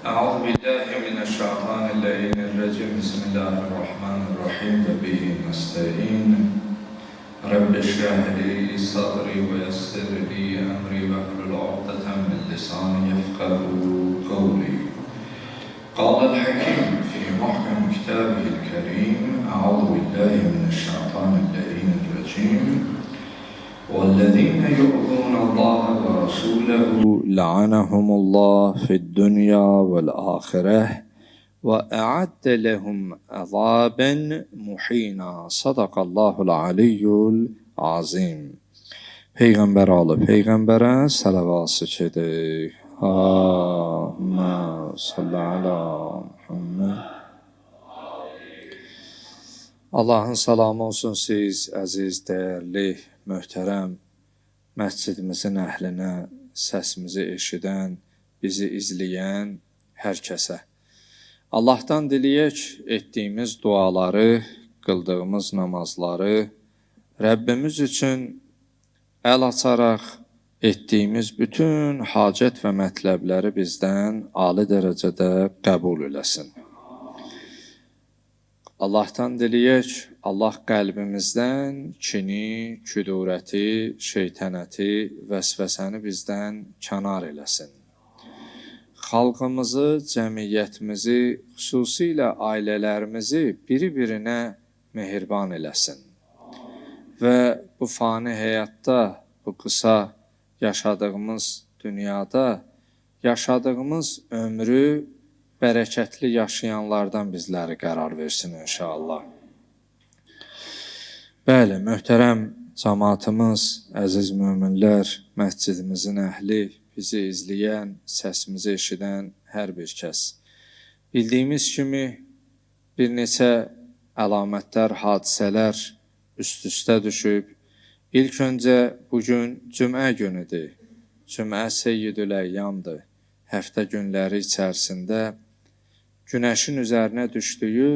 أعوذ بالله من الشيطان اللعين الرجيم بسم الله الرحمن الرحيم وبه نستعين رب اشرح لي صدري ويسر لي أمري واحلل عقدة من لساني يفقهوا قولي قال الحكيم في محكم كتابه الكريم أعوذ بالله من الشيطان اللعين الرجيم والذين يؤذون الله ورسوله لعنهم الله في الدنيا والآخرة وأعد لهم عذابا مهينا صدق الله العلي العظيم. Peygamber alı Peygamber'e salavat-ı çedik. Allahümme salli ala Muhammed. Allah'ın salamı olsun siz əziz, dəyərli, möhtərəm məscidimizin əhlinə, səsimizi eşidən, bizi izləyən hər kəsə. Allah'tan diləyək etdiyimiz duaları, qıldığımız namazları, Rəbbimiz üçün əl açaraq etdiyimiz bütün hacət və mətləbləri bizdən ali dərəcədə qəbul eləsin. Allah'tan diləyək, Allah qəlbimizdən kini, küdurəti, şeytanəti, vəsvəsəni bizdən kənar eləsin. Xalqımızı, cəmiyyətimizi, xüsusilə ailələrimizi biri-birinə mehriban eləsin. Və bu fani həyatda, bu qısa yaşadığımız dünyada, yaşadığımız ömrü bərəkətli yaşayanlardan bizləri qərar versin inşallah. Bəli, möhtərəm cəmaatımız, əziz möminlər, məscidimizin əhli, bizi izləyən, səsimizi eşidən hər bir kəs. Bildiyimiz kimi bir neçə əlamətlər, hadisələr üst-üstə düşüb. İlk öncə bugün cümə günüdür. Cümə Seyyidül Əyyamdır. Həftə günləri içərisində günəşin üzərinə düşdüyü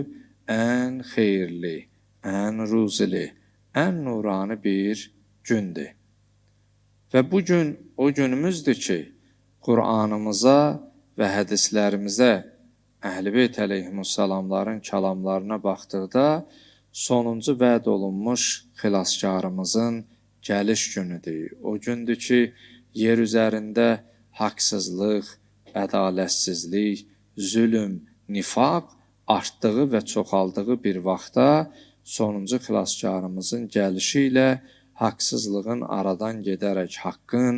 ən xeyirli, ən ruzili, ən nurani bir gündür. Və bu gün o günümüzdür ki, Qur'anımıza və hədislərimizə, Əhl-i Beyt əleyhimussalamların kəlamlarına baxdıqda, sonuncu vəd olunmuş xilaskarımızın gəliş günüdür. O gündür ki, yer üzərində haqsızlıq, ədalətsizlik, zülm, nifaq artdığı və çoxaldığı bir vaxtda sonuncu xilaskarımızın gəlişi ilə haqsızlığın aradan gedərək haqqın,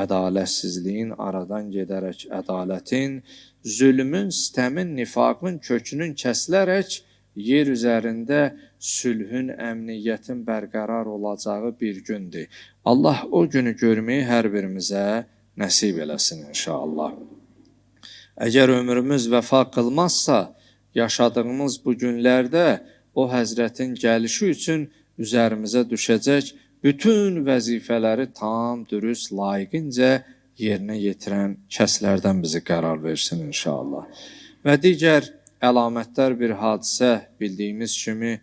ədalətsizliyin aradan gedərək ədalətin, zülmün, sitəmin, nifaqın kökünün kəsilərək yer üzərində sülhün, əmniyyətin bərqərar olacağı bir gündür. Allah o günü görməyi hər birimizə nəsib eləsin inşallah. Əgər ömrümüz vəfa qılmazsa, yaşadığımız bu günlərdə o Həzrətin gəlişi üçün üzərimizə düşəcək bütün vəzifələri tam, dürüst, layiqincə yerinə yetirən kəslərdən bizi qərar versin inşallah. Və digər əlamətlər bir hadisə, bildiyimiz kimi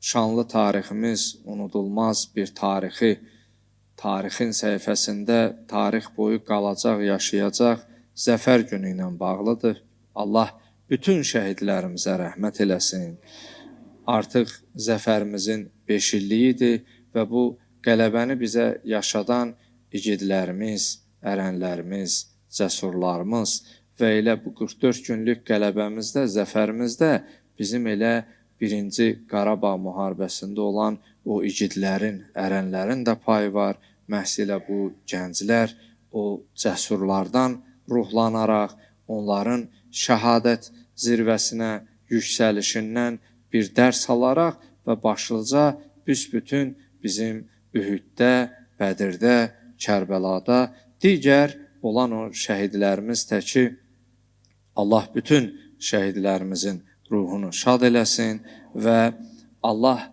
şanlı tariximiz unudulmaz bir tarixin səhifəsində tarix boyu qalacaq, yaşayacaq zəfər günü ilə bağlıdır. Allah bütün şəhidlərimizə rəhmət eləsin. Artıq zəfərimizin 5 illiyidir və bu qələbəni bizə yaşadan igidlərimiz, ərənlərimiz, cəsurlarımız və elə bu 44 günlük qələbəmizdə, zəfərimizdə bizim elə 1-ci Qarabağ müharibəsində olan o igidlərin, ərənlərin də payı var. Məhz elə bu gənclər o cəsurlardan ruhlanaraq, onların şəhadət zirvəsinə yüksəlişindən bir dərs alaraq və başlıca büsbütün bizim Ühüddə, Bədirdə, Kərbəlada, digər olan o şəhidlərimiz təki Allah bütün şəhidlərimizin ruhunu şad eləsin və Allah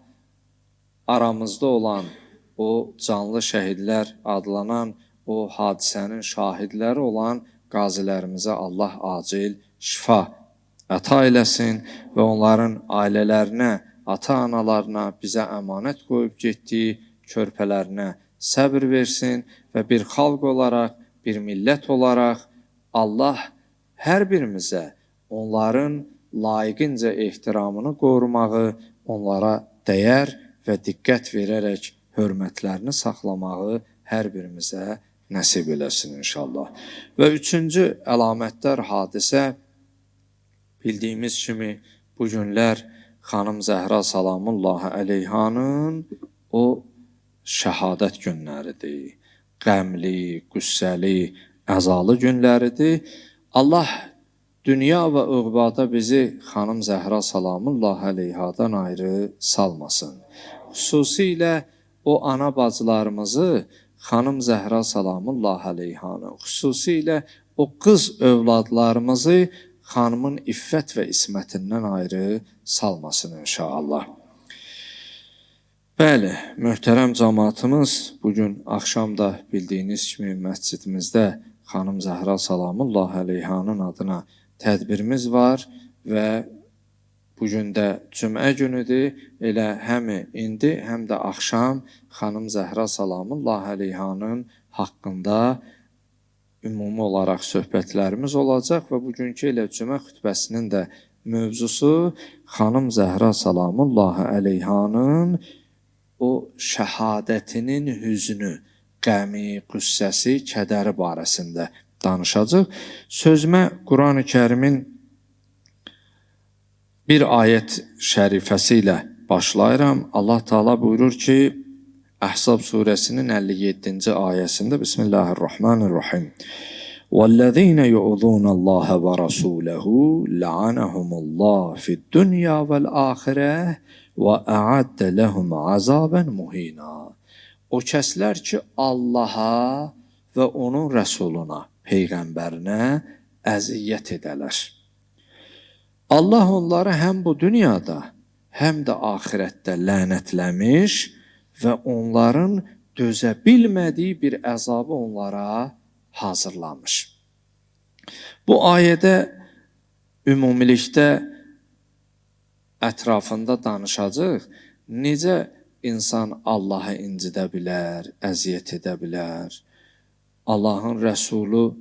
aramızda olan o canlı şəhidlər adlanan o hadisənin şahidləri olan qazilərimizə Allah acil şifa əta eləsin və onların ailələrinə, ata-analarına, bizə əmanət qoyub getdiyi körpələrinə səbr versin və bir xalq olaraq, bir millət olaraq Allah hər birimizə onların layiqincə ehtiramını qorumağı, onlara dəyər və diqqət verərək hörmətlərini saxlamağı hər birimizə nəsib eləsin inşallah. Və üçüncü əlamətdar hadisə, bildiyimiz kimi bu günlər xanım Zəhra salamullahi əleyhanın o şəhadət günləridir. Qəmli, qüssəli, əzalı günləridir. Allah dünya və uqbada bizi xanım Zəhra salamullahi əleyhadan ayrı salmasın. Xüsusilə o ana bacılarımızı, xanım Zəhra salamullahi əleyhanı, xüsusilə o qız övladlarımızı xanımın iffət və ismətindən ayrı salmasın inşallah. Bəli, möhtərəm cəmaatımız, bugün axşam da bildiyiniz kimi məscidimizdə xanım Zəhra salamullahi əleyhanın adına tədbirimiz var və bugün də cümə günüdür. Elə həm indi, həm də axşam xanım Zəhra salamullahi əleyhanın haqqında ümumi olaraq söhbətlərimiz olacaq və bugünkü elə cümə xütbəsinin də mövzusu xanım Zəhra salamullahi əleyhanın o şəhadətinin hüznü, qəmi, qüssəsi, kədəri barəsində danışacaq. Sözümə Quran-ı Kərimin bir ayət şərifəsi ilə başlayıram. Allah Teala buyurur ki, Əhzab surəsinin 57-ci ayəsində Bismillahirrahmanirrahim. وَالَّذِينَ يُؤْذُونَ اللَّهَ وَرَسُولَهُ لَعَنَهُمُ اللَّهُ فِي الدُّنْيَا وَالْآخِرَةِ وَأَعَدَّ لَهُمْ عَذَابًا مُهِينًا. O kəslər ki, Allaha və onun rəsuluna, peyğəmbərinə əziyyət edələr. Allah onları həm bu dünyada, həm də axirətdə lənətləmiş və onların dözə bilmədiyi bir əzabı onlara hazırlamış. Bu ayədə ümumilikdə ətrafında danışacaq, necə insan Allahı incidə bilər, əziyyət edə bilər. Allahın rəsulu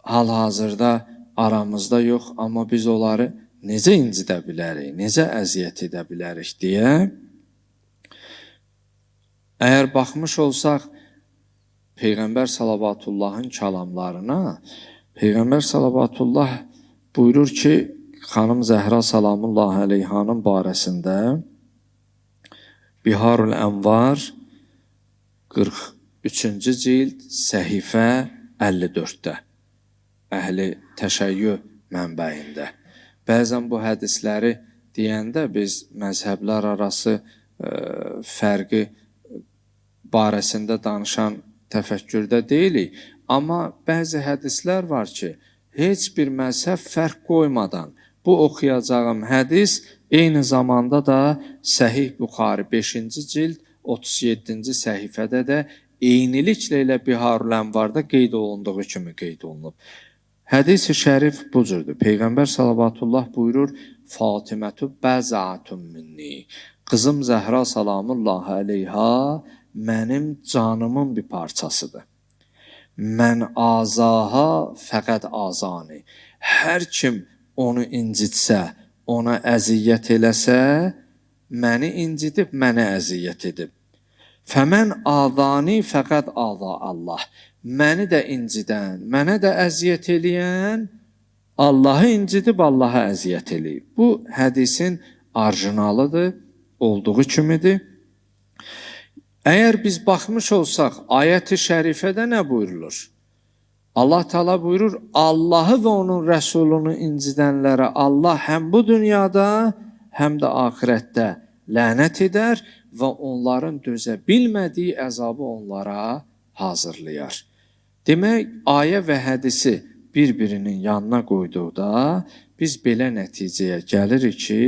hal-hazırda aramızda yox, amma biz onları necə incidə bilərik, necə əziyyət edə bilərik deyə. Əgər baxmış olsaq Peyğəmbər Salavatullahın kəlamlarına, Peyğəmbər Salavatullah buyurur ki, xanım Zəhra salamullahi əleyhanın barəsində Biharul Ənvar 43-cü cild səhifə 54-də Əhli Təşəyyü mənbəyində. Bəzən bu hədisləri deyəndə biz məzhəblər arası fərqi barəsində danışan təfəkkürdə deyilik. Amma bəzi hədislər var ki, heç bir məzhəb fərq qoymadan bu oxuyacağım hədis eyni zamanda da Səhih Buxari 5-ci cild 37-ci səhifədə də eyniliklə ilə Biharul Ənvarda qeyd olunduğu kimi qeyd olunub. Hədis-i şərif bu cürdür. Peyğəmbər Salavatullah buyurur, Fatimətü bəzətun minni. Qızım Zəhra salamullahi əleyha mənim canımın bir parçasıdır. Mən azaha fəqət azani. Hər kim onu incitsə, ona əziyyət eləsə, məni incidib, mənə əziyyət edib. Fəmən azani fəqət aza Allah. Məni də incidən, mənə də əziyyət eləyən, Allahı incidib, Allaha əziyyət eləyib. Bu hədisin orijinalıdır, olduğu kimidir. Əgər biz baxmış olsaq, ayət-i şərifədə nə buyurulur? Allah Teala buyurur, Allahı və onun rəsulunu incidənlərə Allah həm bu dünyada, həm də axirətdə lənət edər və onların dözə bilmədiyi əzabı onlara hazırlayar. Demək, ayə və hədisi bir-birinin yanına qoyduqda, biz belə nəticəyə gəlirik ki,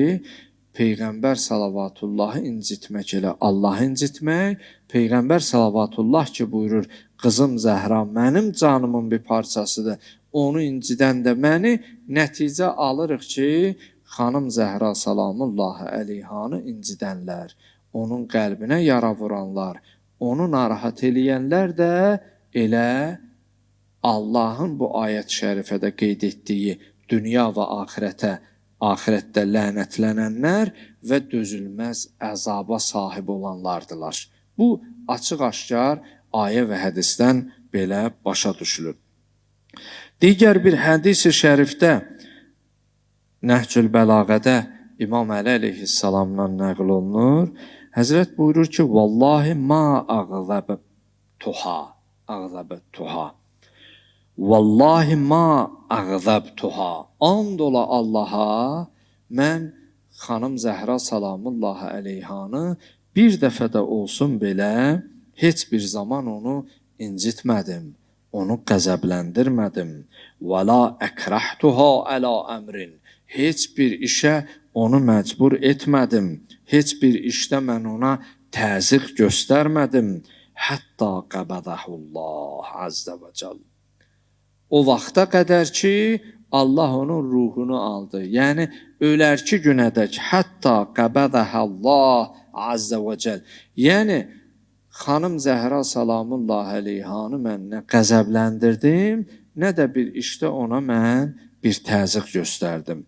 Peyğəmbər Salavatullahı incitmək elə Allahı incitmək, Peyğəmbər Salavatullah ki buyurur, qızım Zəhra mənim canımın bir parçasıdır, onu incidən də məni, nəticə alırıq ki, xanım Zəhra salamullahi əleyhanı incidənlər, onun qəlbinə yara vuranlar, onu narahat eləyənlər də elə Allahın bu ayət şərifədə qeyd etdiyi dünya və axirətdə lənətlənənlər və dözülməz əzaba sahib olanlardılar. Bu açıq-aşkar ayə və hədisdən belə başa düşülür. Digər bir hədis-i şərifdə Nəhcül Bəlağədə İmam Əli əleyhissalamdan nəql olunur. Həzrət buyurur ki, "Vallahi ma ağzabtuha. Vallahi ma ağzabtuha. And ola Allaha, mən xanım Zəhra salamullahi əleyhanı bir dəfə də olsun belə heç bir zaman onu incitmədim, onu qəzəbləndirmədim. Və la əkrəhtuha əla əmrin. Heç bir işə onu məcbur etmədim. Heç bir işdə mən ona təzyiq göstərmədim. Hətta qəbədəhullah əzzə və cəl. O vaxta qədər ki, Allah onun ruhunu aldı. Yəni, ölərki günədək, hətta qəbədəhəllah əzzə və cəl. Yəni, xanım Zəhra salamullahi əleyhanı mən nə qəzəbləndirdim, nə də bir işdə ona mən bir təzyiq göstərdim.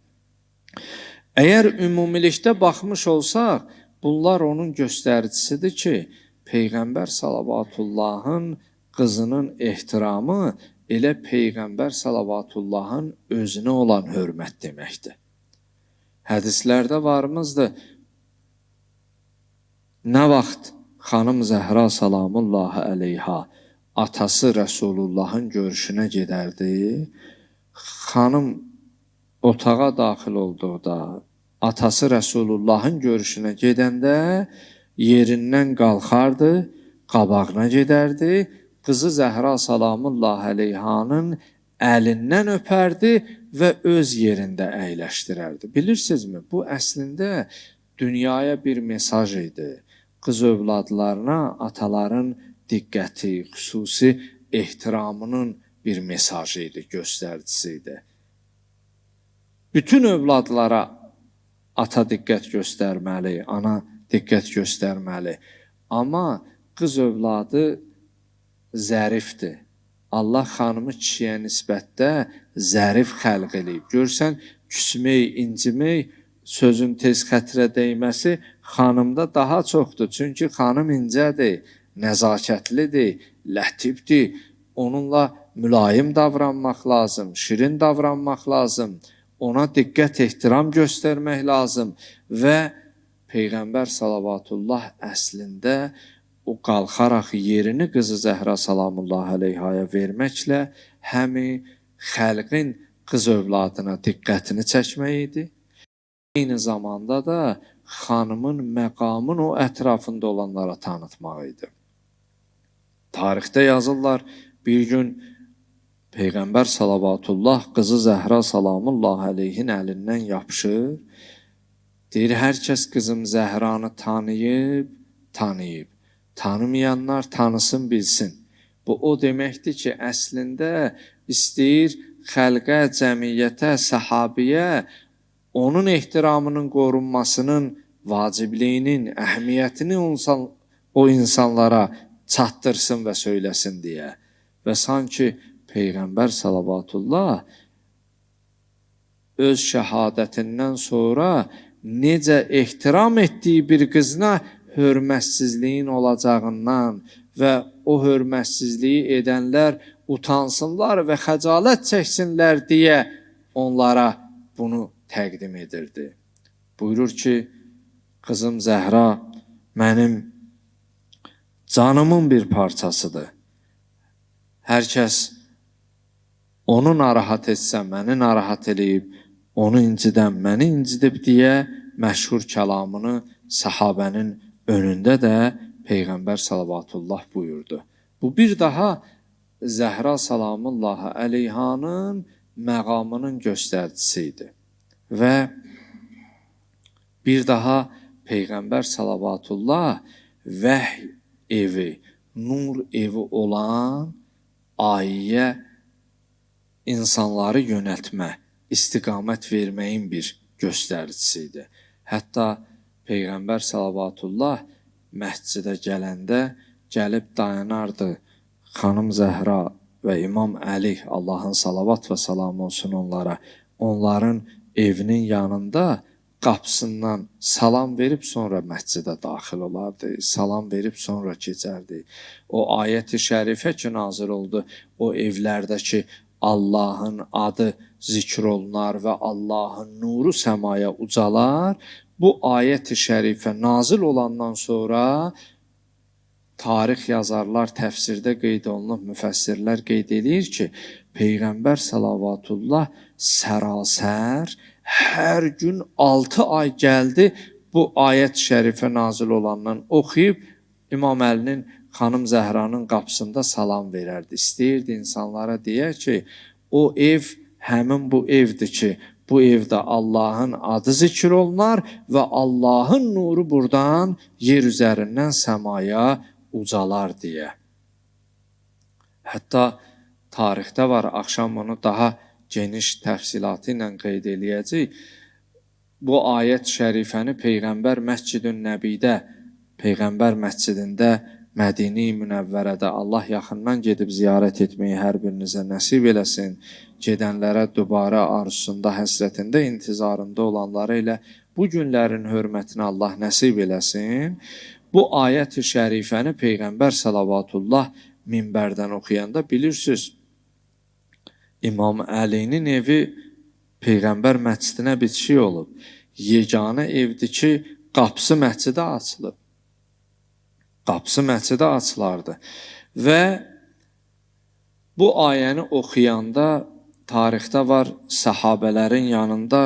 Əgər ümumilikdə baxmış olsaq, bunlar onun göstəricisidir ki, Peyğəmbər salavatullahın qızının ehtiramı elə Peyğəmbər salavatullahın özünə olan hörmət deməkdir. Hədislərdə varımızdır, nə vaxt xanım Zəhra salamullahi əleyha atası Rəsulullahın görüşünə gedərdi, xanım otağa daxil olduqda, atası Rəsulullahın görüşünə gedəndə yerindən qalxardı, qabağına gedərdi, qızı Zəhra salamullahi əleyhanın əlindən öpərdi və öz yerində əyləşdirərdi. Bilirsinizmi, bu əslində dünyaya bir mesaj idi. Qız övladlarına ataların diqqəti, xüsusi ehtiramının bir mesajı idi, göstəricisi idi. Bütün övladlara ata diqqət göstərməli, ana diqqət göstərməli. Amma qız övladı zərifdir. Allah xanımı kişiyə nisbətdə zərif xəlq eləyib. Görsən, küsmək, incimək, sözün tez xətrə dəyməsi xanımda daha çoxdur. Çünki xanım incədir, nəzakətlidir, lətifdir. Onunla mülayim davranmaq lazım, şirin davranmaq lazım. Ona diqqət, ehtiram göstərmək lazım və Peyğəmbər salavatullah əslində o qalxaraq yerini qızı Zəhra salamullahi əleyhaya verməklə həmi xəlqin qız övladına diqqətini çəkmək idi. Eyni zamanda da xanımın məqamın o ətrafında olanlara tanıtmaq idi. Tarixdə yazırlar, bir gün Peyğəmbər salavatullah qızı Zəhra salamullahi əleyhin əlindən yapışır. Deyir, hər kəs qızım Zəhranı tanıyıb. Tanımayanlar tanısın, bilsin. Bu o deməkdir ki, əslində istəyir xəlqə, cəmiyyətə, səhabiyə onun ehtiramının qorunmasının vacibliyinin, əhəmiyyətini o insanlara çatdırsın və söyləsin deyə. Və sanki Peyğəmbər salavatullah öz şəhadətindən sonra necə ehtiram etdiyi bir qızına hörmətsizliyin olacağından və o hörmətsizliyi edənlər utansınlar və xəcalət çəksinlər deyə onlara bunu təqdim edirdi. Buyurur ki, qızım Zəhra mənim canımın bir parçasıdır. Hər kəs onu narahat etsə, məni narahat eləyib, onu incidən məni incidib deyə məşhur kəlamını səhabənin önündə də Peyğəmbər salavatullah buyurdu. Bu bir daha Zəhra salamullahi əleyhanın məqamının göstəricisi idi. Və bir daha Peyğəmbər salavatullah vəhy evi, nur evi olan ayyə insanları yönəltmə, istiqamət verməyin bir göstəricisi idi. Hətta Peyğəmbər salavatullah məscidə gələndə gəlib dayanardı. Xanım Zəhra və İmam Əli, Allahın salavat və salamı olsun onlara, onların evinin yanında qapısından salam verib sonra məscidə daxil olardı. Salam verib sonra keçərdi. O ayət-i şərifə ki nazil oldu, o evlərdəki Allahın adı zikr olunar və Allahın nuru səmaya ucalar. Bu ayət-i şərifə nazil olandan sonra tarix yazarlar, təfsirdə qeyd olunub, müfəssirlər qeyd edir ki, Peyğəmbər salavatullah sərasər hər gün 6 ay gəldi bu ayət şərifə nazil olandan oxuyub İmam Əlinin xanım Zəhranın qapısında salam verərdi. İstəyirdi insanlara deyə ki, o ev həmin bu evdir ki, bu evdə Allahın adı zikr olunar və Allahın nuru buradan yer üzərindən səmaya ucalar deyə. Hətta tarixdə var, axşam onu daha geniş təfsilatı ilə qeyd eləyəcək. Bu ayət şərifəni Peyğəmbər Məscid-ün Nəbidə, Peyğəmbər məscidində Mədini Münəvvərədə Allah yaxından gedib ziyarət etməyi hər birinizə nəsib eləsin. Gedənlərə dübarə arzusunda, həsrətində, intizarında olanları ilə bu günlərin hörmətinə Allah nəsib eləsin. Bu ayət-i şərifəni Peyğəmbər salavatullah minbərdən oxuyanda bilirsiniz, İmam Əlinin evi Peyğəmbər məscidinə bitişik olub. Yeganə evdir ki, qapısı məscidə açılıb. Qapısı məscidə açılardı. Və bu ayəni oxuyanda tarixdə var, səhabələrin yanında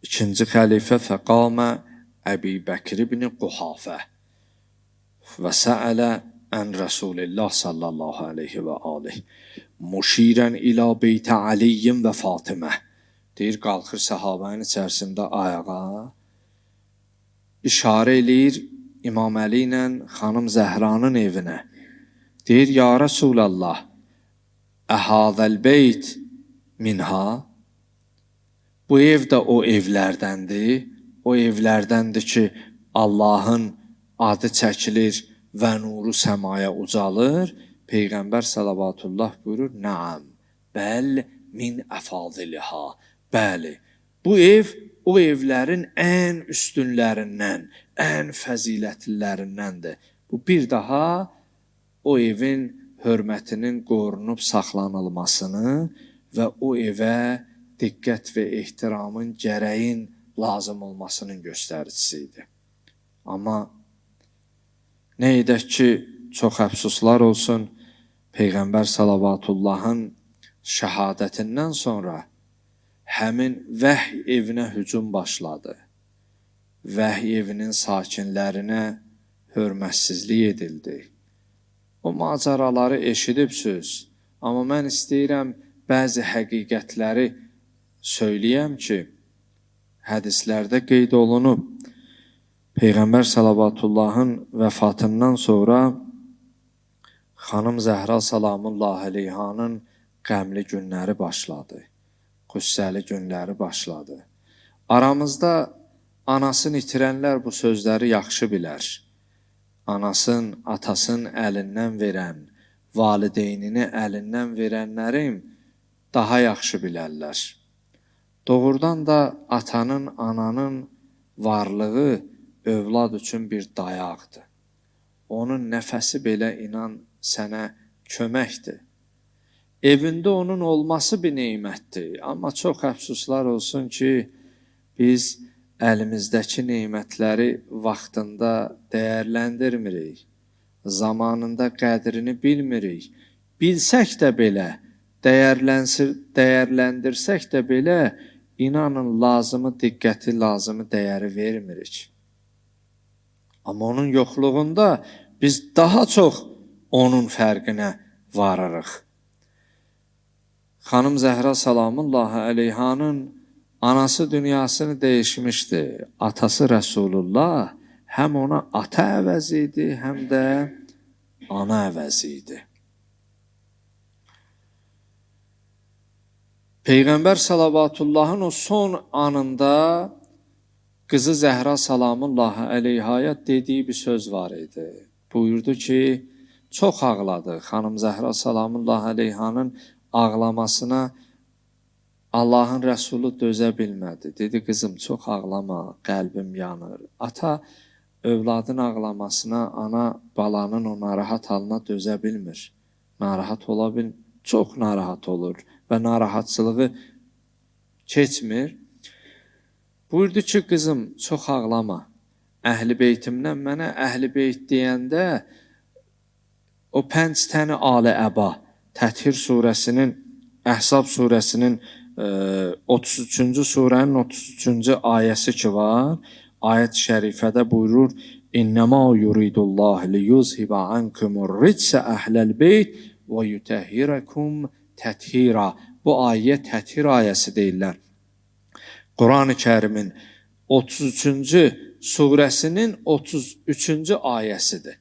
ikinci xəlifə fəqamə Əbi Bəkir ibn Quhafə və səələ ən Rasulillah sallallahu aleyhi və aleyh muşirən ilə beytə Aliyyin və Fatimə. Deyir, qalxır səhabənin içərisində ayağa, işarə eləyir İmam Əli ilə xanım Zəhranın evinə. Deyir, ya Rasulallah, əhəzəl beyt minha. Bu ev də o evlərdəndir. O evlərdəndir ki, Allahın adı çəkilir və nuru səmaya ucalır. Peyğəmbər salavatullah buyurur, nəam, bəl min əfadiliha. Bəli, bu ev o evlərin ən üstünlərindən, ən fəzilətlilərindəndir. Bu bir daha o evin hörmətinin qorunub saxlanılmasını və o evə diqqət və ehtiramın, gərəyin lazım olmasının göstəricisi idi. Amma nə edək ki, çox əfsuslar olsun, Peyğəmbər salavatullahın şəhadətindən sonra həmin vəhy evinə hücum başladı. Vəhy evinin sakinlərinə hörmətsizlik edildi. O macəraları eşidibsiniz, amma mən istəyirəm bəzi həqiqətləri söyləyəm ki, hədislərdə qeyd olunub. Peyğəmbər salavatullahın vəfatından sonra xanım Zəhra salamullahi aleyhanın qəmli günləri başladı. Qüssəli günləri başladı. Aramızda anasını itirənlər bu sözləri yaxşı bilər. Anasın, atasının əlindən verən, valideynini əlindən verənlərim daha yaxşı bilərlər. Doğrudan da atanın, ananın varlığı övlad üçün bir dayaqdır. Onun nəfəsi belə inan sənə köməkdir. Evində onun olması bir neymətdir. Amma çox əfsuslar olsun ki, biz əlimizdəki neymətləri vaxtında dəyərləndirmirik. Zamanında qədrini bilmirik. Bilsək də belə, dəyərləndirsək də belə, inanın lazımı diqqəti, lazımı dəyəri vermirik. Amma onun yoxluğunda biz daha çox onun fərqinə varırıq. Xanım Zəhra salamullahi aleyhanın anası dünyasını dəyişmişdi. Atası Rəsulullah həm ona ata əvəzi idi, həm də ana əvəzi idi. Peyğəmbər salavatullahın o son anında qızı Zəhra salamullahi aleyhaya dediyi bir söz var idi. Buyurdu ki, çox ağladı. Xanım Zəhra salamullahi aleyhanın ağlamasına Allahın Rəsulu dözə bilmədi. Dedi, qızım, çox ağlama, qəlbim yanır. Ata övladın ağlamasına, ana balanın o narahat halına dözə bilmir. Narahat ola bilmir. Çox narahat olur və narahatçılığı keçmir. Buyurdu ki, qızım, çox ağlama. Əhl-i beytimdən mənə əhl-i beyt deyəndə o 5 təni alə-əba, Təthir surəsinin, Əhzab surəsinin 33-cü surənin 33-cü ayəsi ki var, ayət-i şərifədə buyurur, İnnəmə yuridullah liyuzhibə ankumur ritsə əhləl beyt və yutəhhirəkum təthira. Bu ayə təthir ayəsi deyirlər. Quran-ı Kərimin 33-cü surəsinin 33-cü ayəsidir.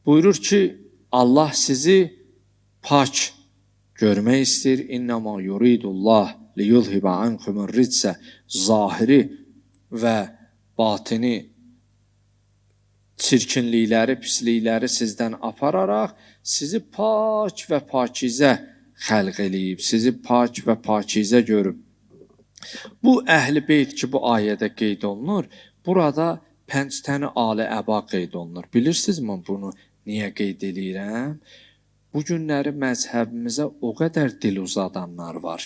Buyurur ki, Allah sizi pak görmək istəyir. İnnəmə yuridullah liyuzhibə ankumur ritsə, zahiri və batini çirkinlikləri, pislikləri sizdən apararaq sizi pak və pakizə xəlq eləyib, sizi pak və pakizə görüb. Bu əhl-i beyt ki, bu ayədə qeyd olunur, burada 5 tane alə-əba qeyd olunur. Bilirsinizmi bunu niyə qeyd eləyirəm? Bu günləri məzhəbimizə o qədər dil uzadanlar var,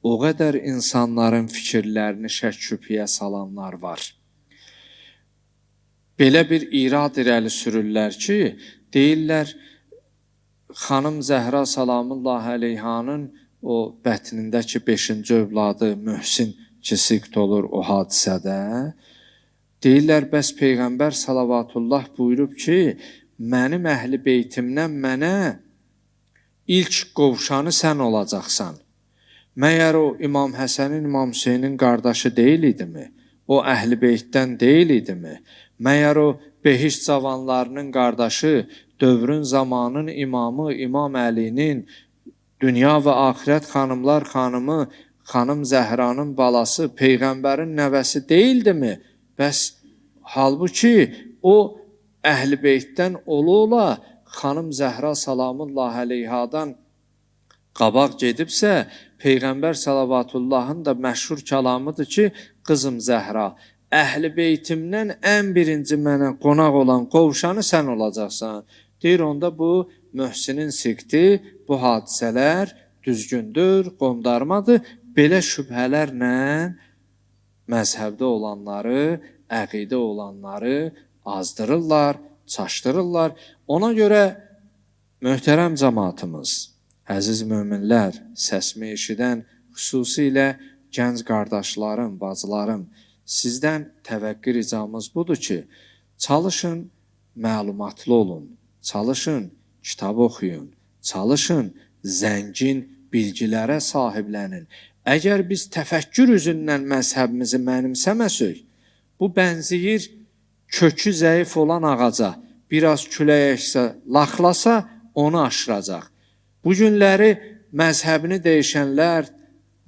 o qədər insanların fikirlərini şək-şübhəyə salanlar var. Belə bir irad irəli sürürlər ki, deyirlər, xanım Zəhra salamullahi aleyhanın o bətnindəki 5-ci övladı Möhsin ki, siqt olur o hadisədə. Deyirlər, bəs Peyğəmbər salavatullah buyurub ki, mənim əhl-i beytimdən mənə ilk qovşanı sən olacaqsan. Məyər o İmam Həsənin, İmam Hüseynin qardaşı deyil idimi? O əhl-i beytdən deyil idimi? Məyər o behiş cavanlarının qardaşı, dövrün zamanın imamı, İmam Əlinin, dünya və axirət xanımlar xanımı, xanım Zəhranın balası, Peyğəmbərin nəvəsi deyildimi? Bəs halbuki o əhl-i beytdən ola-ola xanım Zəhra salamullahi aleyhadan qabaq gedibsə, Peyğəmbər salavatullahın da məşhur kəlamıdır ki, qızım Zəhra, əhl-i beytimdən ən birinci mənə qonaq olan qovşanı sən olacaqsan. Deyir, onda bu Möhsinin siqti, bu hadisələr düzgündür, qondarmadır. Belə şübhələrlə məzhəbdə olanları, əqidə olanları azdırırlar, çaşdırırlar. Ona görə möhtərəm cəmaatımız, əziz möminlər, səsimi eşidən, xüsusilə gənc qardaşlarım, bacılarım, sizdən təvəqqi ricamız budur ki, çalışın, məlumatlı olun, çalışın, kitab oxuyun, çalışın, zəngin bilgilərə sahiblənin. Əgər biz təfəkkür üzündən məzhəbimizi mənimsəməsək, bu bənziyir kökü zəif olan ağaca, biraz külək əksə, laxlasa, onu aşıracaq. Bu günləri məzhəbini dəyişənlər,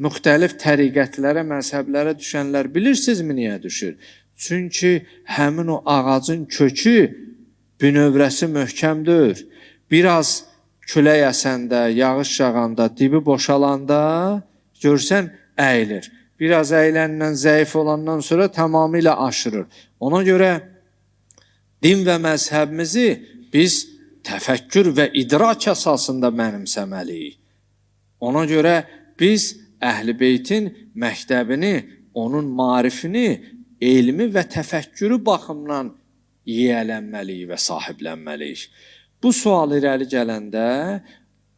müxtəlif təriqətlərə, məzhəblərə düşənlər bilirsinizmi niyə düşür? Çünki həmin o ağacın kökü, bünövrəsi möhkəmdir. Biraz külək əsəndə, yağış yağanda, dibi boşalanda görsən əyilir. Biraz əyiləndən, zəif olandan sonra tamamilə aşırır. Ona görə din və məzhəbimizi biz təfəkkür və idrak əsasında mənimsəməliyik. Ona görə biz Əhl-i Beytin məktəbini, onun marifini, elmi və təfəkkürü baxımdan yiyələnməliyik və sahiblənməliyik. Bu sual irəli gələndə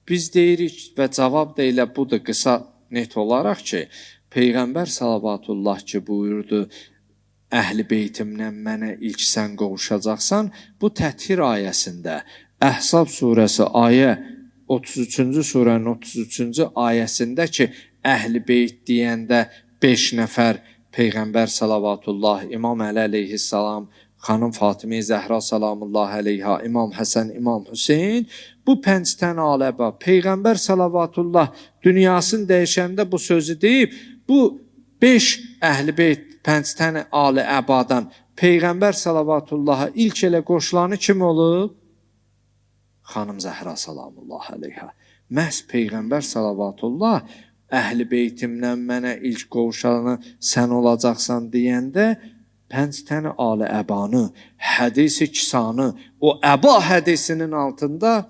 biz deyirik və cavab da elə budur qısa net olaraq ki, Peyğəmbər salavatullah ki buyurdu, Əhl-i Beytimdən mənə ilk sən qovuşacaqsan, bu Təthir ayəsində, Əhzab surəsi ayə 33-cü surənin 33-cü ayəsində ki, Əhl-i Beyt deyəndə 5 nəfər Peyğəmbər salavatullah, İmam Əli əleyhissalam, xanım Fatimə Zəhra salamullahi əleyha, İmam Həsən, İmam Hüseyn, bu 5 tane aləba, Peyğəmbər salavatullah dünyasını dəyişəndə bu sözü deyib, bu 5 Əhl-i Beyt 5 tane alə-əbadan Peyğəmbər salavatullaha ilk elə qoşulanı kim olub? xanım Zəhra salamullah əleyhə. Məhz Peyğəmbər salavatullah Əhl-i Beytimdən mənə ilk qovuşanı sən olacaqsan deyəndə 5 tane ali əbanı, hədisi kisanı, o əba hədisinin altında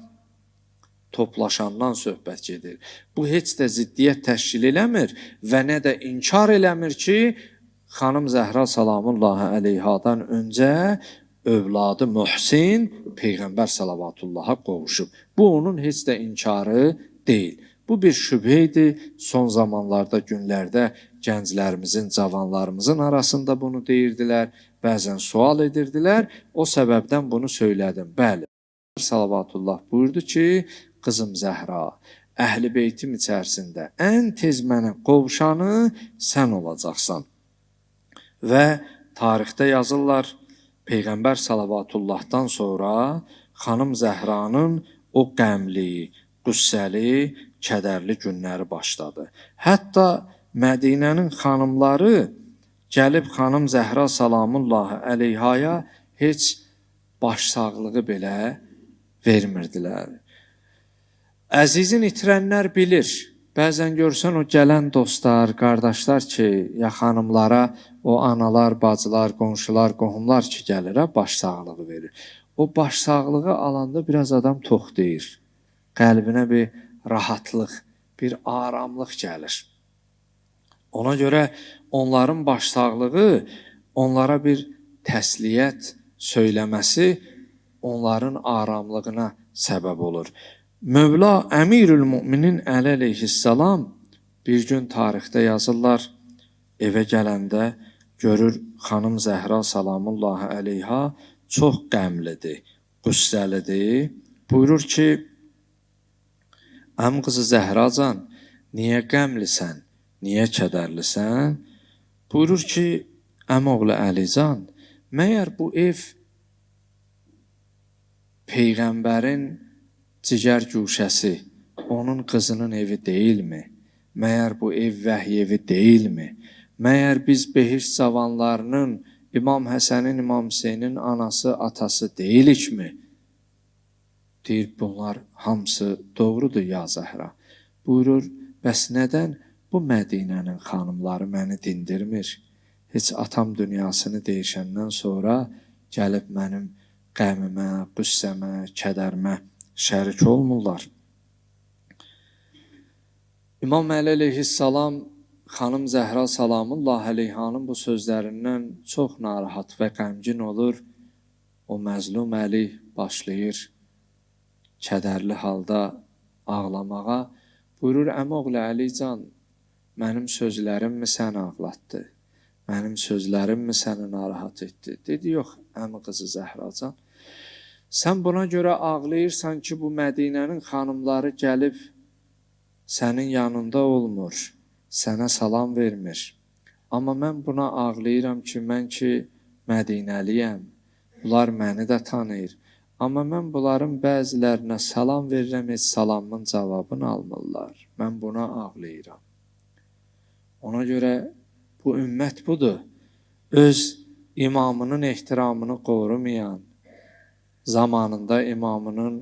toplaşandan söhbət gedir. Bu heç də ziddiyyət təşkil eləmir və nə də inkar eləmir ki, xanım Zəhra salamullahi əleyhadan öncə övladı Muhsin Peyğəmbər salavatullaha qovuşub. Bu onun heç də inkarı deyil. Bu bir şübhə idi. Son zamanlarda, günlərdə gənclərimizin, cavanlarımızın arasında bunu deyirdilər, bəzən sual edirdilər. O səbəbdən bunu söylədim. Bəli, salavatullah buyurdu ki, qızım Zəhra, Əhl-i Beytim içərisində ən tez mənə qovuşanı sən olacaqsan. Və tarixdə yazırlar, Peyğəmbər salavatullahdan sonra xanım Zəhranın o qəmli, qüssəli, kədərli günləri başladı. Hətta Mədinənin xanımları gəlib xanım Zəhra salamullahi əleyhaya heç başsağlığı belə vermirdilər. Əzizin itirənlər bilir. Bəzən görsən o gələn dostlar, qardaşlar ki, ya xanımlara o analar, bacılar, qonşular, qohumlar ki gəlir, başsağlığı verir. O başsağlığı alanda biraz adam toxtayır. Qəlbinə bir rahatlıq, bir aramlıq gəlir. Ona görə onların başsağlığı onlara bir təsliyyət söyləməsi onların aramlığına səbəb olur. Mövla Əmirül Müminin Əli əleyhissalam bir gün tarixdə yazırlar, evə gələndə görür xanım Zəhra salamullahi əleyha çox qəmlidir, qüssəlidir. Buyurur ki, əm qızı Zəhracan, niyə qəmlisən, niyə kədərlisən? Buyurur ki, əm oğlu Əlican, məyər bu ev Peyğəmbərin cigər güşəsi, onun qızının evi deyilmi? Məyər bu ev vəhy evi deyilmi? Məyər biz behiş cavanlarının İmam Həsənin, İmam Hüseynin anası, atası deyilikmi? Deyir, bunlar hamısı doğrudur ya Zəhra. Buyurur, bəs nədən bu Mədinənin xanımları məni dindirmir? Heç atam dünyasını deyişəndən sonra gəlib mənim qəmimə, qüssəmə, kədərmə şərik olmurlar. İmam Əli əleyhissalam xanım Zəhra salamullah əleyhanın bu sözlərindən çox narahat və qəmgin olur. O məzlum Əli başlayır kədərli halda ağlamağa. Buyurur, əmoğlu Əlican, mənim sözlərimmi səni ağlatdı? Mənim sözlərimmi səni narahat etdi? Dedi, yox, əmi qızı Zəhracan. Sən buna görə ağlayırsan ki, bu Mədinənin xanımları gəlib sənin yanında olmur, sənə salam vermir. Amma mən buna ağlayıram ki, mən ki Mədinəliyəm, bunlar məni də tanıyır. Amma mən bunların bəzilərinə salam verirəm, heç salamın cavabını almırlar. Mən buna ağlayıram. Ona görə bu ümmət budur. Öz imamının ehtiramını qorumayan, zamanında imamının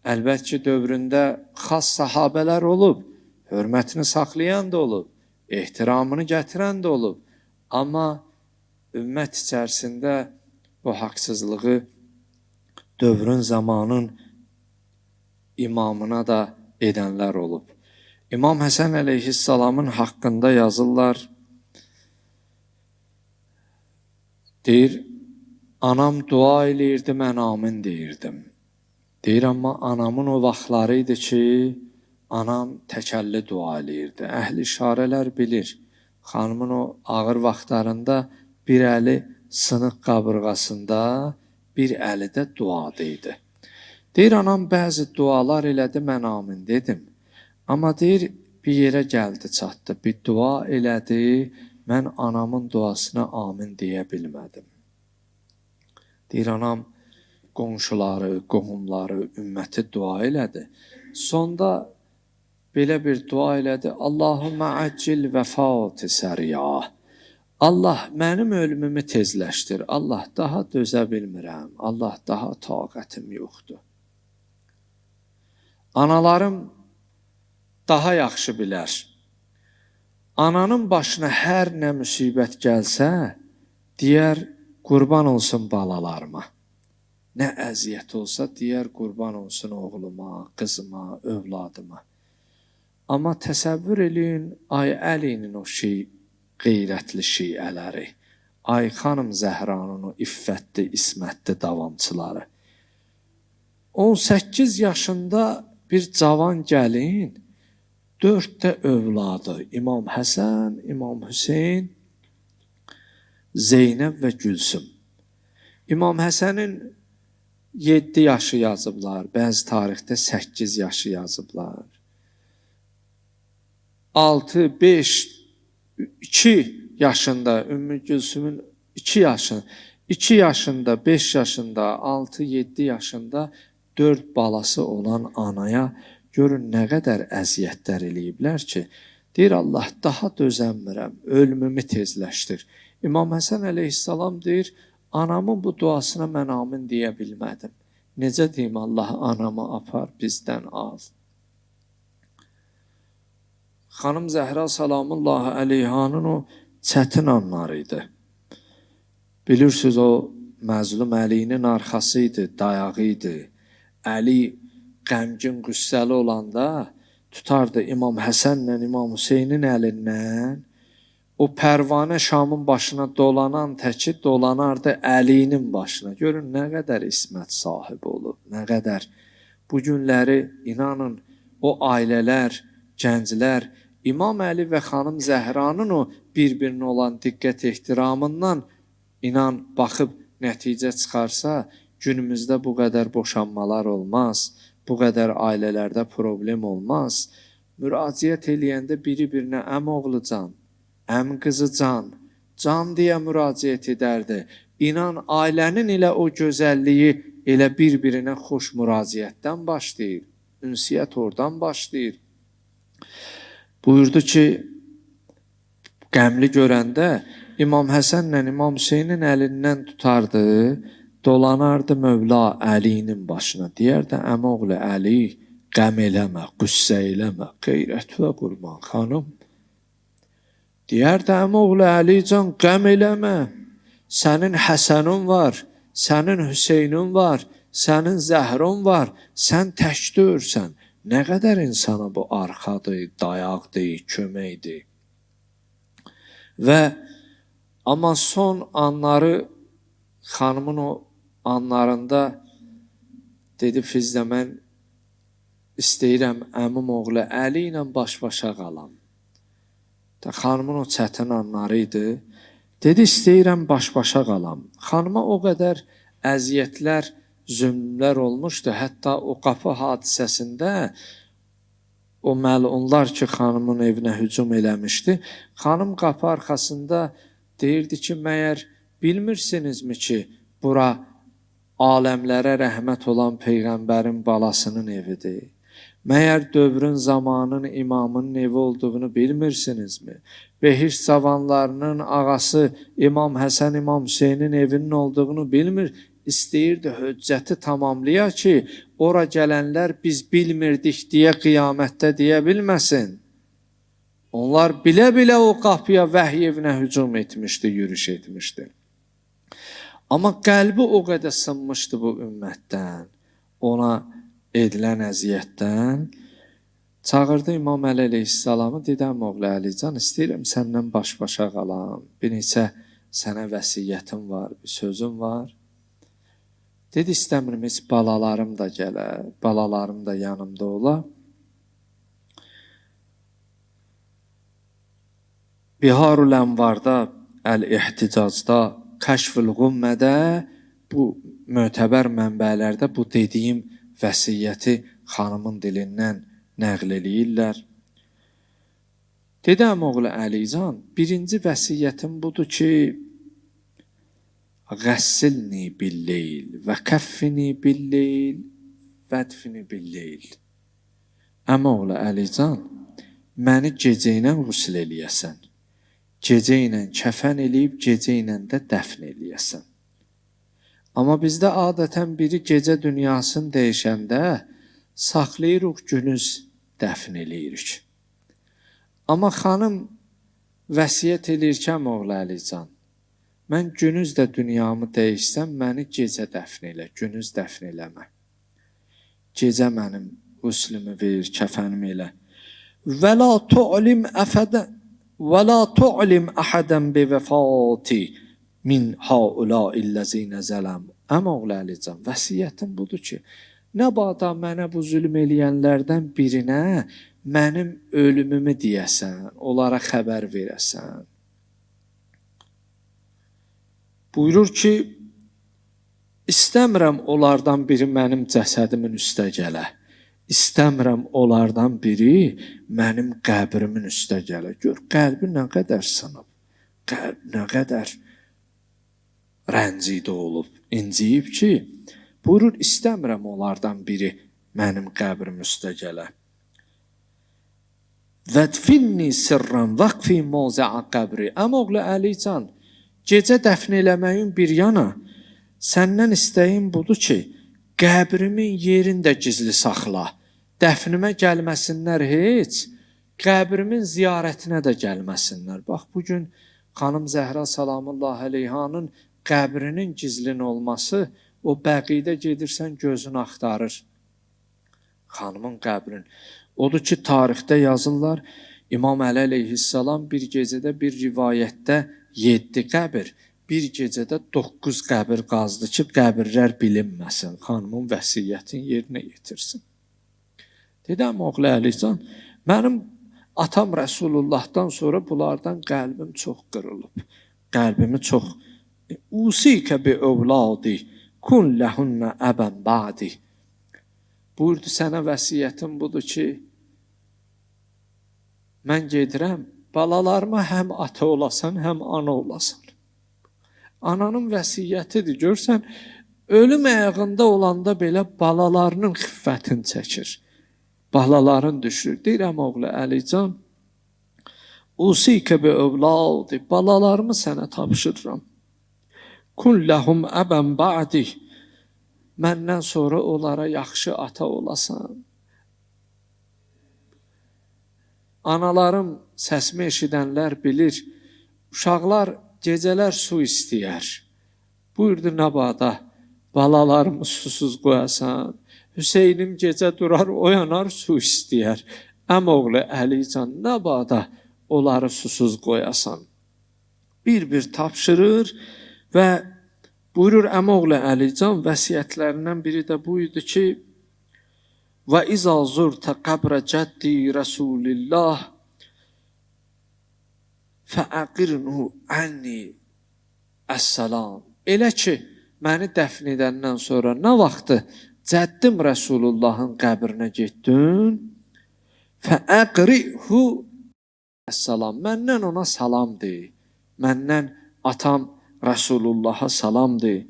əlbət ki dövründə xas sahabələr olub, hörmətini saxlayan da olub, ehtiramını gətirən də olub. Amma ümmət içərisində bu haqsızlığı dövrün, zamanın imamına da edənlər olub. İmam Həsən əleyhissalamın haqqında yazırlar, deyir, anam dua eləyirdi, mən amin deyirdim. Deyir, amma anamın o vaxtları idi ki, anam təkəlli dua eləyirdi. Əhl-i işarələr bilir, xanımın o ağır vaxtlarında bir əli sınıq qabırğasında, bir əli də duada idi. Deyir, anam bəzi dualar elədi, mən amin dedim. Amma deyir, bir yerə gəldi, çatdı, bir dua elədi, mən anamın duasına amin deyə bilmədim. Deyir, anam qonşuları, qohumları, ümməti dua elədi. Sonda belə bir dua elədi, Allahümmə əccil vəfati səriyah. Allah mənim ölümümü tezləşdir. Allah daha dözə bilmirəm. Allah daha taqətim yoxdur. Analarım daha yaxşı bilər. Ananın başına hər nə müsibət gəlsə, deyər, qurban olsun balalarıma. Nə əziyyət olsa, deyər, qurban olsun oğluma, qızıma, övladıma. Amma təsəvvür eləyin, ay Əlinin o qeyrətli şiələri, ay xanım Zəhranın o iffətli, ismətli davamçıları. 18 yaşında bir cavan gəlin, 4 də övladı, İmam Həsən, İmam Hüseyn, Zeynəb və Gülsüm. İmam Həsənin 7 yaşı yazıblar, bəzi tarixdə 8 yaşı yazıblar. 6, 5, 2 yaşında, Ümmü Gülsümün 2 yaşında, 5 yaşında, 6, 7 yaşında 4 balası olan anaya görün nə qədər əziyyətlər eləyiblər ki, deyir Allah, daha dözənmirəm, ölümümü tezləşdir. İmam Həsən əleyhissalam deyir, anamın bu duasına mən amin deyə bilmədim. Necə deyim, Allah anamı apar, bizdən al. Xanım Zəhra salamullahi əleyhanın o çətin anları idi. Bilirsiniz, o məzlum Əlinin arxası idi, dayağı idi. Əli qəmgin, qüssəli olanda tutardı İmam Həsənlə İmam Hüseynin əlindən. O pərvanə Şamın başına dolanan təki dolanardı Əlinin başına. Görün nə qədər ismət sahibi olub, nə qədər. Bu günləri inanın o ailələr, gənclər, İmam Əli və xanım Zəhranın o bir-birinə olan diqqət ehtiramından inan baxıb nəticə çıxarsa, günümüzdə bu qədər boşanmalar olmaz, bu qədər ailələrdə problem olmaz. Müraciət eləyəndə biri-birinə əmoğlu can, əm qızı can deyə müraciət edərdi. İnan ailənin elə o gözəlliyi elə bir-birinə xoş müraciətdən başlayır, ünsiyyət oradan başlayır. Buyurdu ki, qəmli görəndə İmam Həsənlə İmam Hüseynin əlindən tutardı, dolanardı Mövla Əlinin başına. Deyərdi, əmoğlu Əli, qəm eləmə, qüssə eləmə, qeyrət və qurban xanım. Deyərdi, əmoğlu Əlican, qəm eləmə, sənin Həsənun var, sənin Hüseynin var, sənin Zəhron var, sən tək deyirsən. Nə qədər insana bu arxadır, dayaqdır, köməkdir. Və amma son anları, xanımın o anlarında dedi, Fizzə, mən istəyirəm əmim oğlu Əli ilə baş-başa qalam. Xanımın o çətin anları idi. Dedi, istəyirəm baş-başa qalam. Xanıma o qədər əziyyətlər, zülmlər olmuşdu. Hətta o qapı hadisəsində o məlunlar ki, xanımın evinə hücum eləmişdi. Xanım qapı arxasında deyirdi ki, məyər bilmirsinizmi ki, bura aləmlərə rəhmət olan Peyğəmbərin balasının evidir? Məyər dövrün zamanın imamının evi olduğunu bilmirsinizmi? Behiş cavanlarının ağası İmam Həsən, İmam Hüseynin evinin olduğunu bilmir. İstəyirdi höccəti tamamlaya ki, ora gələnlər biz bilmirdik deyə qiyamətdə deyə bilməsin. Onlar bilə-bilə o qapıya vəhiy evinə hücum etmişdi, yürüş etmişdi. Amma qəlbi o qədər sınmışdı bu ümmətdən, ona edilən əziyyətdən. Çağırdı İmam Əli əleyhissalamı, dedəm oğlu Əlican, istəyirəm səndən baş-başa qalam, bir neçə sənə vəsiyyətim var, bir sözüm var. Dedi, istəmirəm, heç balalarım da gələ, balalarım da yanımda ola. Biharul Ənvarda, Əl-İhticacda, Kəşfül Qummədə, bu mötəbər mənbələrdə bu dediyim vəsiyyəti xanımın dilindən nəql eləyirlər. Dedəm oğlu Əlican, birinci vəsiyyətim budur ki, Qəssilni billeyl və kəffini billeyl vədfini billeyl. Əmə oğlu Əlican, məni gecə ilə qüsl eləyəsən, gecə ilə kəfən eləyib, gecə ilə də dəfn eləyəsən. Amma bizdə adətən biri gecə dünyasını dəyişəndə saxlayırıq, günüz dəfn eləyirik. Amma xanım vəsiyyət eləyir ki, oğlu Əlican, mən günüz də dünyamı dəyişsəm, məni gecə dəfn elə, günüz dəfn eləmə. Gecə mənim quslümü ver, kəfənimi elə. Və la tu'lim əhədən bi vəfati min haulâillezîne zələm. Amma oğlu Əlican, vəsiyyətim budur ki, nə bada mənə bu zülm eləyənlərdən birinə mənim ölümümü deyəsən, onlara xəbər verəsən. Buyurur ki, İstəmirəm onlardan biri mənim cəsədimin üstə gələ. İstəmirəm onlardan biri mənim qəbrimin üstə gələ. Gör, qəlbi nə qədər sınıb, qəlb nə qədər rəncidə olub, inciyib ki, buyurur, istəmirəm onlardan biri mənim qəbrim üstə gələ. Vədfinni sirran vaqfi mawzi'a qəbri. Amma oğlu Əlican, gecə dəfn eləməyin bir yana, səndən istəyim budur ki, qəbrimin yerində gizli saxla. Dəfnimə gəlməsinlər heç, qəbrimin ziyarətinə də gəlməsinlər. Bax, bugün xanım Zəhra salamullahi aleyhanın qəbrinin gizlin olması, o bəqidə gedirsən gözünü axtarır. Xanımın qəbrin. Odur ki, tarixdə yazırlar, İmam Əli əleyhissalam bir gecədə bir rivayətdə 7 qəbir, bir gecədə 9 qəbir qazdı ki, qəbirlər bilinməsin, xanımın vəsiyyətini yerinə yetirsin. Dedəm, oğlu Əlican, mənim atam Rəsulullahdan sonra bunlardan qəlbim çox qırılıb. Qəlbimi çox usikə bi övladi kun ləhunna əbən ba'di. Buyurdu, sənə vəsiyyətim budur ki, mən gedirəm, balalarıma həm ata olasan, həm ana olasan. Ananın vəsiyyətidir, görsən, ölüm ayağında olanda belə balalarının xiffətini çəkir. Balaların düşür. Deyirəm, oğlu Əlican, usikə bi övladi, balalarımı sənə tapşırıram. Kun ləhum əbən ba'di, məndən sonra onlara yaxşı ata olasan. Analarım səsimi eşidənlər bilir, uşaqlar gecələr su istəyər. Buyurdu, nəbada, balalarımı susuz qoyasan. Hüseynim gecə durar, oyanar, su istəyər. Əm oğlu Əlican, nəbada onları susuz qoyasan. Bir-bir tapşırır və buyurur, əm oğlu Əlican, vəsiyyətlərindən biri də buydu ki, və izə zurtə qəbrə cəddi Rəsulillah fəəqirnu ənni əssalam. Elə ki, məni dəfn edəndən sonra nə vaxtı cəddim Rəsulullahın qəbrinə getdin, fəəqrihu əssalam. Məndən ona salam de. Məndən atam Rəsulullaha salam de.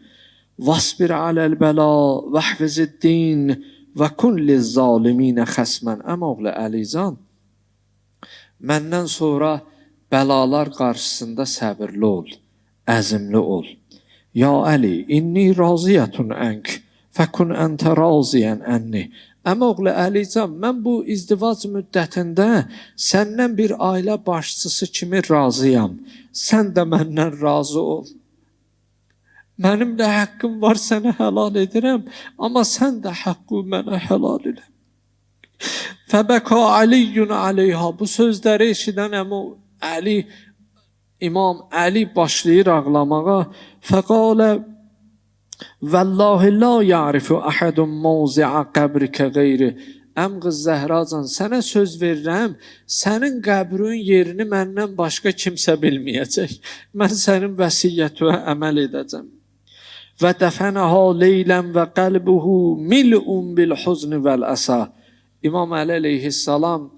Vasbir aləl bəla vəhviziddin və kun lizzaliminə xəsmən. Əm oğlu Əlican, məndən sonra bəlalar qarşısında səbirli ol, əzimli ol. Ya Əli, inni raziyətun ənk, fəkun əntə raziyən ənni. Əm oğlu Əlican, mən bu izdivac müddətində səndən bir ailə başçısı kimi razıyam. Sən də məndən razı ol. Mənim də haqqım var, sənə helal edirəm, amma sən də haqqı mənə helal elə. Fəbəka Əliyyun aleyha. Bu sözləri eşidən Əli, İmam Əli başlayır ağlamağa. Fəqalə Vəllahi la ya'rifu əhədun mawzi'a qəbrikə qeyri. Əm qız Zəhracan, sənə söz verirəm, sənin qəbrin yerini məndən başqa kimsə bilməyəcək. Mən sənin vəsiyyətinə əməl edəcəm. Və dəfənəhə leylən və qəlbuhu mil'un bil huzni vəl əsa. İmam Əli əleyhissalam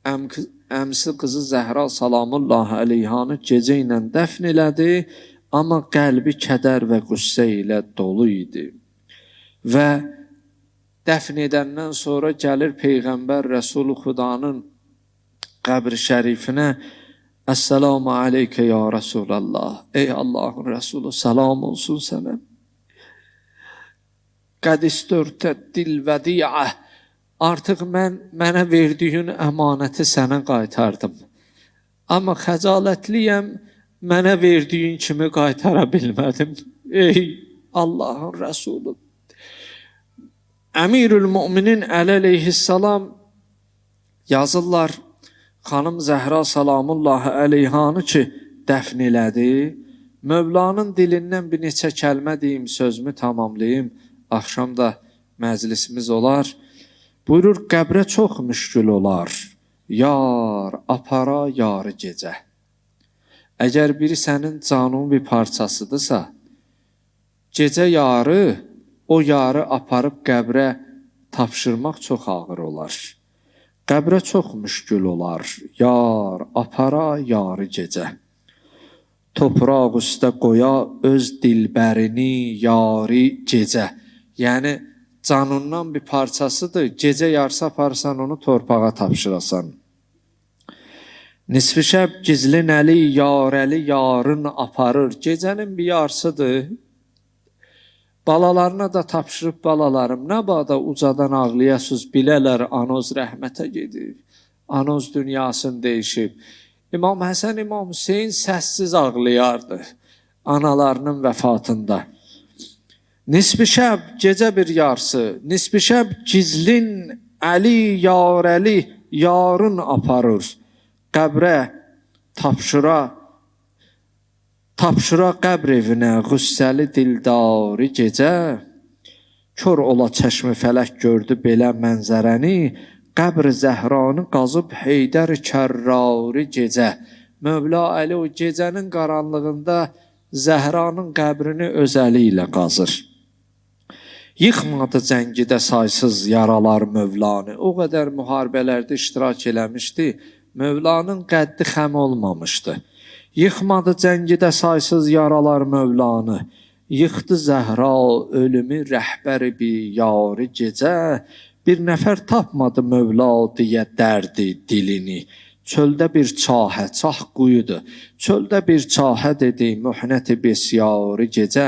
əmsi qızı Zəhra salamullahi əleyhanı gecə ilə dəfn elədi, amma qəlbi kədər və qüssə ilə dolu idi. Və dəfn edəndən sonra gəlir Peyğəmbər Rəsulü Xudanın qəbri şərifinə, Əssəlamu aleykə ya Rəsulallah. Ey Allahın Rəsulü, salam olsun sənə. Qəd istörtə dil vədiə Artıq mənə verdiyin əmanəti sənə qaytardım. Amma xəcalətliyəm, mənə verdiyin kimi qaytara bilmədim. Ey Allahın Rəsulü. Əmirül Müminin Əli əleyhissalam yazırlar, xanım Zəhra salamullahi əleyhanı ki, dəfn elədi. Mövlanın dilindən bir neçə kəlmə deyim, sözümü tamamlayayım. Axşam da məclisimiz olar. Buyurur, qəbrə çox müşkül olar. Yar, apara yarı gecə. Əgər biri sənin canının bir parçasıdırsa, gecə yarı, o yarı aparıb qəbrə tapşırmaq çox ağır olar. Qəbrə çox müşkül olar. Yar, apara yarı gecə. Topraq üstə qoya öz dilbərini yari gecə. Yəni, canından bir parçasıdır. Gecə yarısı aparsan onu torpağa tapşırasan. Nisfi şəb gizlin əli, yarəli yarın aparır. Gecənin bir yarısıdır. Balalarına da tapşırıb balalarım, nə bağda ucadan ağlayasız, bilələr anoz rəhmətə gedib. Anoz dünyasını dəyişib. İmam Həsən, İmam Hüseyin səssiz ağlayardı analarının vəfatında. Nisbi şəb gecə bir yarısı, nisbi şəb gizlin əli, yarəli yarın aparır. Qəbrə tapşıra qəbr evinə qüssəli dildari gecə. Kör ola çəşmi fələk gördü belə mənzərəni. Qəbr Zəhranı qazıb Heydər Kərrari gecə. Mövla Əli o gecənin qaranlığında Zəhranın qəbrini öz əli ilə qazır. Yıxmadı cəngidə saysız yaralar Mövlanı. O qədər müharibələrdə iştirak eləmişdi. Mövlanın qəddi xəm olmamışdı. Yıxmadı cəngidə saysız yaralar Mövlanı. Yıxdı Zəhra ölümü rəhbəri bir yarı gecə. Bir nəfər tapmadı Mövla deyə dərdi dilini. Çöldə bir çahə, çah quyudur. Çöldə bir çahə dedi, mühnəti besyarı gecə.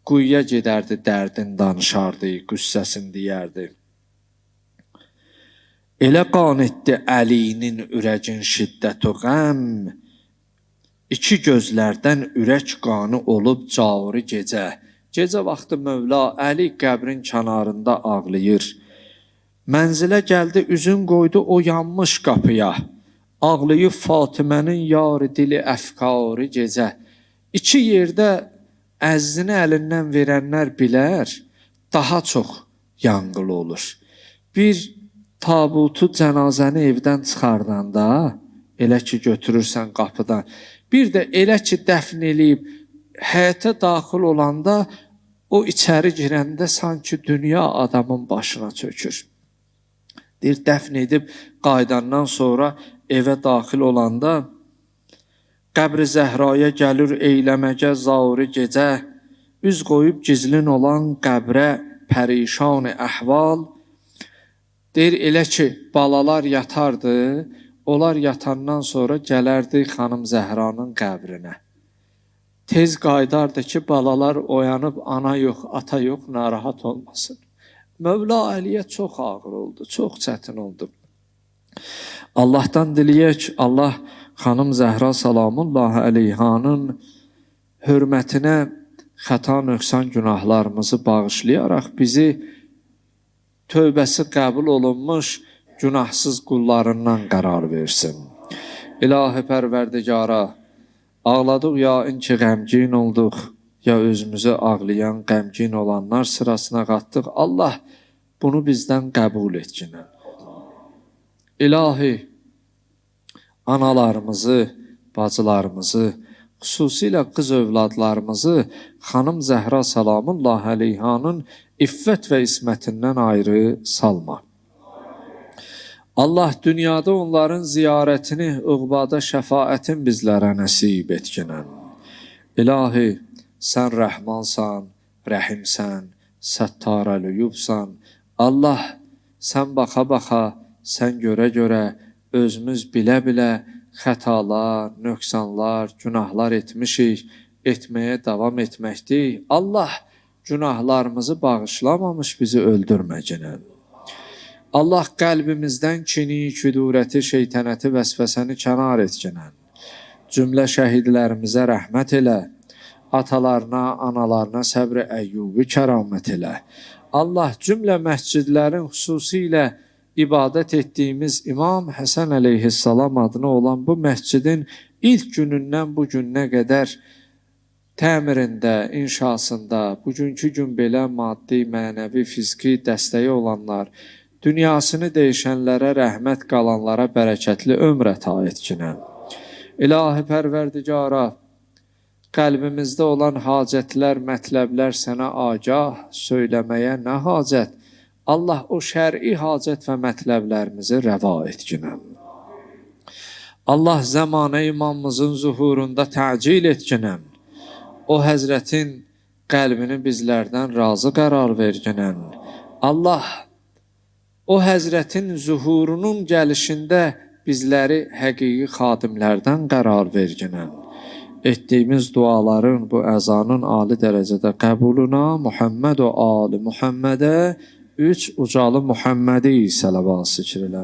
Quyuya gedərdi, dərdin danışardı, qüssəsini deyərdi. Elə qan etdi Əlinin ürəgin şiddət o qəm. İki gözlərdən ürək qanı olub cari gecə. Gecə vaxtı Mövla Əli qəbrin kənarında ağlayır. Mənzilə gəldi, üzün qoydu o yanmış qapıya. Ağlayıb Fatimənin yarı dili əfkarı gecə. İki yerdə əzzini əlindən verənlər bilər, daha çox yanğılı olur. Bir tabutu, cənazəni evdən çıxardanda, elə ki götürürsən qapıdan, bir də elə ki dəfn eləyib, həyətə daxil olanda, o içəri girəndə sanki dünya adamın başına çökür. Deyir, dəfn edib qaydandan sonra evə daxil olanda, qəbr-i Zəhraya gəlir eyləməgə zauri gecə, üz qoyub gizlin olan qəbrə pərişan əhval. Deyir, elə ki, balalar yatardı, onlar yatandan sonra gələrdi xanım Zəhranın qəbrinə. Tez qaydardı ki, balalar oyanıb, ana yox, ata yox, narahat olmasın. Mövla Əliyə çox ağır oldu, çox çətin oldu. Allahdan diləyək, Allah xanım Zəhra salamullahi əleyhanın hörmətinə xəta nöqsan günahlarımızı bağışlayaraq bizi tövbəsi qəbul olunmuş günahsız qullarından qərar versin. İlahi pərverdigara, ağladıq ya inki qəmgin olduq, ya özümüzü ağlayan, qəmgin olanlar sırasına qatdıq. Allah bunu bizdən qəbul etkinə. İlahi, analarımızı, bacılarımızı, xüsusilə qız övladlarımızı xanım Zəhra salamullahi əleyhanın iffət və ismətindən ayrı salma. Allah dünyada onların ziyarətini, uqbada şəfaətin bizlərə nəsib etkinən. İlahi, sən rəhmansan, rəhimsən, səttarəlüyubsan. Allah, sən baxa-baxa, sən görə-görə, özümüz bilə-bilə xətalar, nöqsanlar, günahlar etmişik, etməyə davam etməkdik. Allah, günahlarımızı bağışlamamış bizi öldürməginən. Allah qəlbimizdən kini, küdurəti, şeytanəti, vəsvəsəni kənar etkinən. Cümlə şəhidlərimizə rəhmət elə. Atalarına, analarına səbr-i əyyubi kəramət elə. Allah cümlə məscidlərin xüsusilə ibadət etdiyimiz İmam Həsən əleyhissalam adına olan bu məscidin ilk günündən bu gününə qədər təmirində, inşasında, bugünkü gün belə maddi, mənəvi, fiziki dəstəyi olanlar, dünyasını dəyişənlərə rəhmət, qalanlara bərəkətli ömr əta etkinən. İlahi pərverdigara, qəlbimizdə olan hacətlər, mətləblər sənə agah, söyləməyə nə hacət? Allah o şər'i hacət və mətləblərimizi rəva etkinən. Allah zəmanə imamımızın zuhurunda təcil etkinən. O həzrətin qəlbini bizlərdən razı qərar verginən. Allah o həzrətin zuhurunun gəlişində bizləri həqiqi xadimlərdən qərar verginən. Etdiyimiz duaların, bu əzanın ali dərəcədə qəbuluna Muhammed və Ali Muhammedə 3 ucalı Muhammedi sələvat zikr elə.